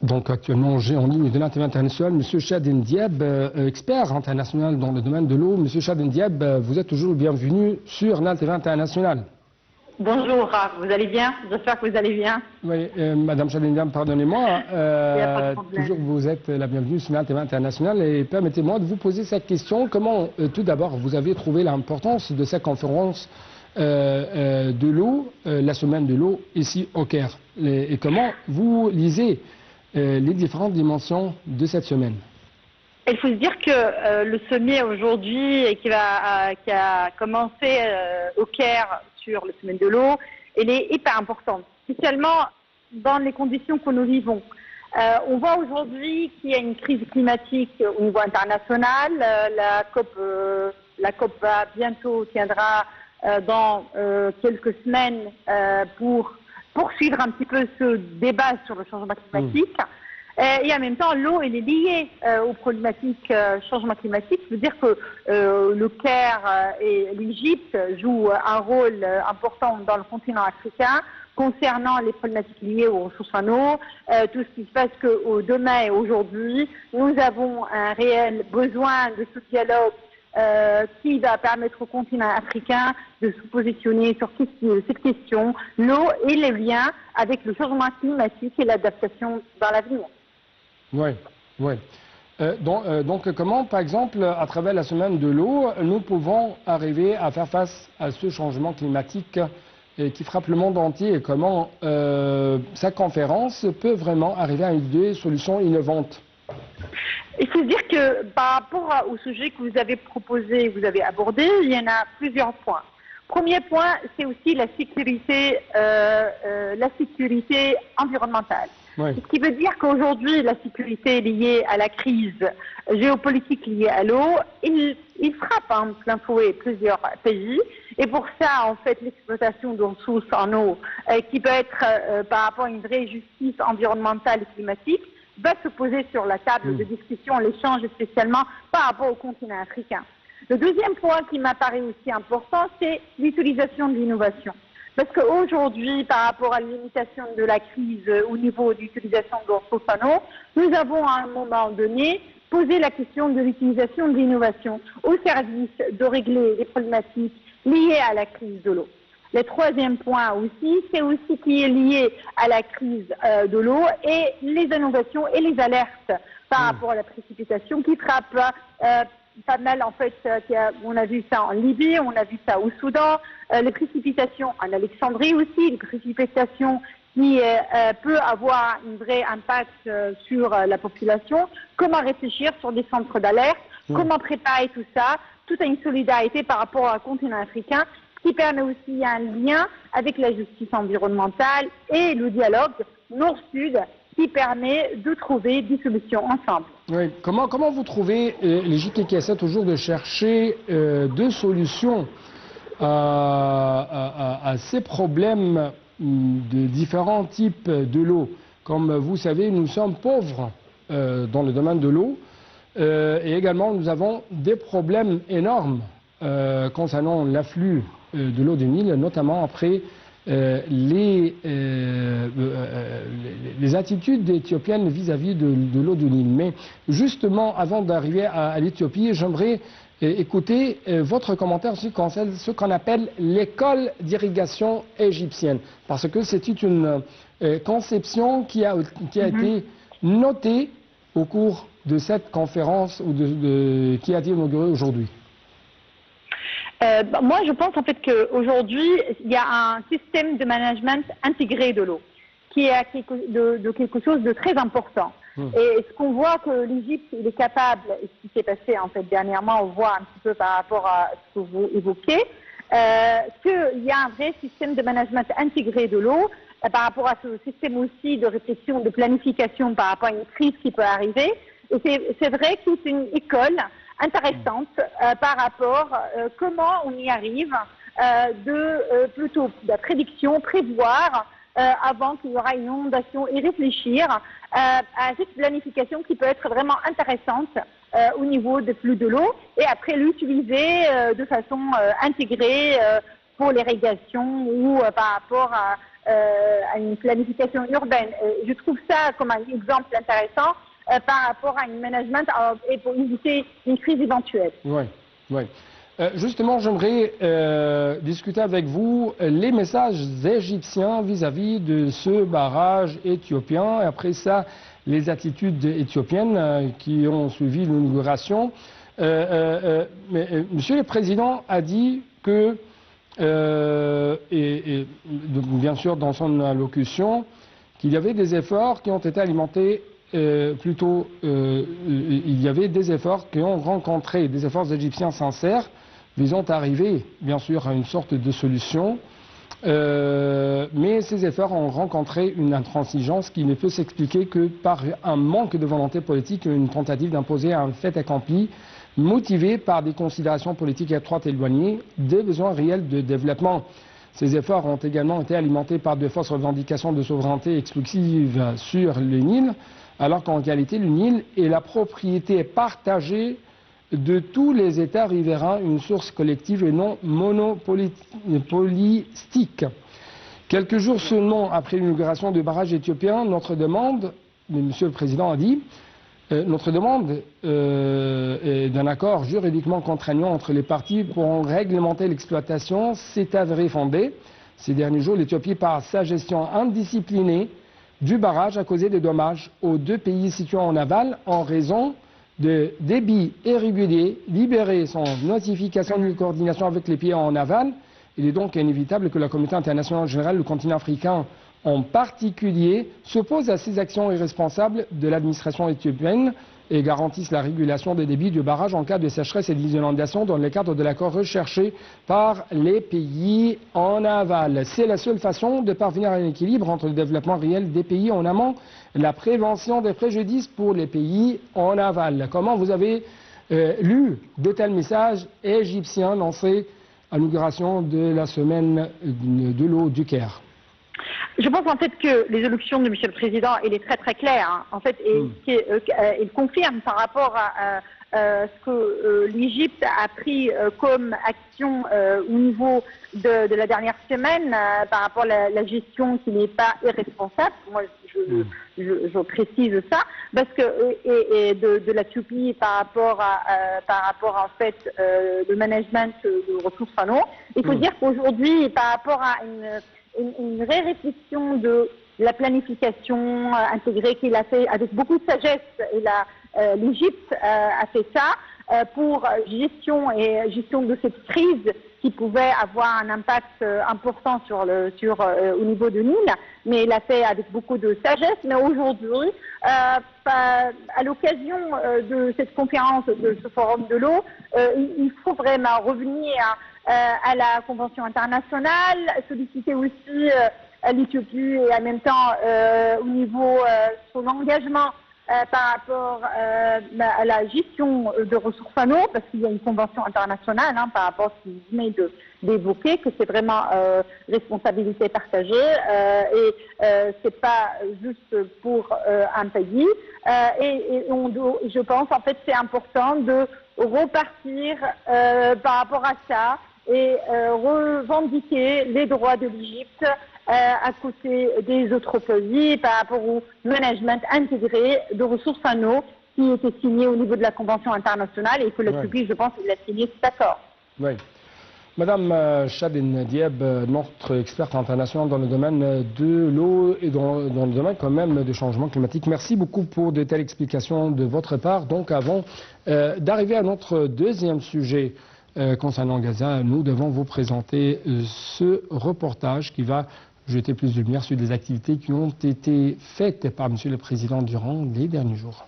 Donc actuellement, j'ai en ligne de l'Internet international M. Chadden Diab, expert international dans le domaine de l'eau. M. Chadden Diab, vous êtes toujours le bienvenu sur l'Internet international. Bonjour, vous allez bien? J'espère que vous allez bien. Oui, Madame Chadden Diab, pardonnez-moi. Il n'y a pas de problème. Toujours vous êtes la bienvenue sur l'Internet international et permettez-moi de vous poser cette question. Comment, tout d'abord, vous avez trouvé l'importance de cette conférence de l'eau, la semaine de l'eau ici au Caire, et comment vous lisez les différentes dimensions de cette semaine? Il faut se dire que le sommet aujourd'hui qui a commencé au Caire sur la semaine de l'eau, elle est hyper importante, spécialement dans les conditions que nous vivons. On voit aujourd'hui qu'il y a une crise climatique au niveau international. La COP va bientôt tiendra dans quelques semaines pour poursuivre un petit peu ce débat sur le changement climatique. Et en même temps, l'eau, elle est liée aux problématiques changement climatique. Je veux dire que le Caire et l'Égypte jouent un rôle important dans le continent africain concernant les problématiques liées aux ressources en eau, tout ce qui se passe que demain et aujourd'hui, nous avons un réel besoin de ce dialogue qui va permettre au continent africain de se positionner sur cette question, l'eau et les liens avec le changement climatique et l'adaptation dans l'avenir. Oui, oui. Donc, comment, par exemple, à travers la semaine de l'eau, nous pouvons arriver à faire face à ce changement climatique qui frappe le monde entier et comment cette conférence peut vraiment arriver à des solutions innovantes? Il faut dire que par rapport au sujet que vous avez proposé, vous avez abordé, il y en a plusieurs points. Premier point, c'est aussi la sécurité environnementale. Oui. Ce qui veut dire qu'aujourd'hui, la sécurité liée à la crise géopolitique liée à l'eau, il frappe en plein fouet plusieurs pays. Et pour ça, en fait, l'exploitation de ressources en eau, qui peut être par rapport à une vraie justice environnementale et climatique, va se poser sur la table de discussion, l'échange, spécialement par rapport au continent africain. Le deuxième point qui m'apparaît aussi important, c'est l'utilisation de l'innovation. Parce qu'aujourd'hui, par rapport à la limitation de la crise au niveau d'utilisation de ressources en eau, nous avons à un moment donné posé la question de l'utilisation de l'innovation au service de régler les problématiques liées à la crise de l'eau. Le troisième point aussi, c'est aussi qui est lié à la crise de l'eau et les innovations et les alertes par rapport à la précipitation qui frappe pas mal, en fait, on a vu ça en Libye, on a vu ça au Soudan, les précipitations en Alexandrie aussi, les précipitations qui peut avoir un vrai impact sur la population. Comment réfléchir sur des centres d'alerte, comment préparer tout ça, toute une solidarité par rapport au continent africain, qui permet aussi un lien avec la justice environnementale et le dialogue nord-sud qui permet de trouver des solutions ensemble. Oui. Comment vous trouvez l'Égypte qui essaie toujours de chercher deux solutions à ces problèmes de différents types de l'eau? Comme vous savez, nous sommes pauvres dans le domaine de l'eau et également nous avons des problèmes énormes concernant l'afflux de l'eau du Nil, notamment après les attitudes éthiopiennes vis-à-vis de l'eau du Nil. Mais justement, avant d'arriver à l'Éthiopie, j'aimerais écouter votre commentaire sur ce qu'on appelle l'école d'irrigation égyptienne, parce que c'est une conception qui a été notée au cours de cette conférence qui a été inaugurée aujourd'hui. Moi, je pense en fait qu'aujourd'hui, il y a un système de management intégré de l'eau qui est quelque chose de très important. Et ce qu'on voit que l'Égypte est capable, et ce qui s'est passé en fait dernièrement, on voit un petit peu par rapport à ce que vous évoquez, qu'il y a un vrai système de management intégré de l'eau par rapport à ce système aussi de réflexion, de planification par rapport à une crise qui peut arriver. Et c'est vrai que c'est une école intéressante par rapport à comment on y arrive plutôt de la prédiction, prévoir avant qu'il y aura une inondation et réfléchir à cette planification qui peut être vraiment intéressante au niveau des flux de l'eau et après l'utiliser de façon intégrée pour l'irrigation ou par rapport à à une planification urbaine. Je trouve ça comme un exemple intéressant par rapport à un management et pour éviter une crise éventuelle. Oui, oui. Justement, j'aimerais discuter avec vous les messages égyptiens vis-à-vis de ce barrage éthiopien. Et après ça, les attitudes éthiopiennes qui ont suivi l'inauguration. Monsieur le Président a dit que, bien sûr dans son allocution, qu'il y avait des efforts qui ont été alimentés, il y avait des efforts qui ont rencontré, des efforts égyptiens sincères, visant à arriver, bien sûr, à une sorte de solution. Mais ces efforts ont rencontré une intransigeance qui ne peut s'expliquer que par un manque de volonté politique et une tentative d'imposer un fait accompli, motivé par des considérations politiques étroites et éloignées des besoins réels de développement. Ces efforts ont également été alimentés par de fausses revendications de souveraineté exclusive sur le Nil, alors qu'en réalité, le Nil est la propriété partagée de tous les États riverains, une source collective et non monopolistique. Quelques jours seulement après l'inauguration du barrage éthiopien, notre demande, Monsieur le Président a dit, notre demande d'un accord juridiquement contraignant entre les parties pour en réglementer l'exploitation s'est avérée fondée. Ces derniers jours, l'Éthiopie, par sa gestion indisciplinée du barrage, a causé des dommages aux deux pays situés en aval en raison de débits irréguliers libérés sans notification ni coordination avec les pays en aval. Il est donc inévitable que la communauté internationale en général, le continent africain en particulier, s'oppose à ces actions irresponsables de l'administration éthiopienne et garantisse la régulation des débits du barrage en cas de sécheresse et d'inondation dans le cadre de l'accord recherché par les pays en aval. C'est la seule façon de parvenir à un équilibre entre le développement réel des pays en amont et la prévention des préjudices pour les pays en aval. Comment vous avez lu de tels messages égyptiens lancés à l'inauguration de la semaine de l'eau du Caire? Je pense en fait que les élections de M. le Président, il est très très clair. Hein. En fait, il confirme par rapport à ce que l'Égypte a pris comme action au niveau de la dernière semaine par rapport à la gestion qui n'est pas irresponsable. Moi, je précise ça parce que de l'Éthiopie par rapport en fait le management de ressources en eau. Il faut dire qu'aujourd'hui, par rapport à une réflexion de la planification intégrée qu'il a fait avec beaucoup de sagesse, et l'Égypte a fait ça pour gestion de cette crise qui pouvait avoir un impact important au niveau de Nil, mais il l'a fait avec beaucoup de sagesse. Mais aujourd'hui, à l'occasion de cette conférence, de ce forum de l'eau, il faut vraiment revenir à la Convention internationale, solliciter aussi l'Éthiopie et en même temps au niveau son engagement par rapport à la gestion de ressources en eau, parce qu'il y a une convention internationale par rapport à ce que vous venez d'évoquer, que c'est vraiment responsabilité partagée et c'est pas juste pour un pays. Je pense en fait c'est important de repartir par rapport à ça et revendiquer les droits de l'Égypte à côté des autres pays par rapport au management intégré de ressources en eau qui était signé au niveau de la Convention internationale et que l'Éthiopie, je pense, il a signé cet accord. Oui. Madame Chadine Dieb, notre experte internationale dans le domaine de l'eau et dans le domaine quand même du changement climatique, merci beaucoup pour de telles explications de votre part. Donc avant d'arriver à notre deuxième sujet concernant Gaza, nous devons vous présenter ce reportage qui va jeter plus de lumière sur des activités qui ont été faites par M. le Président durant les derniers jours.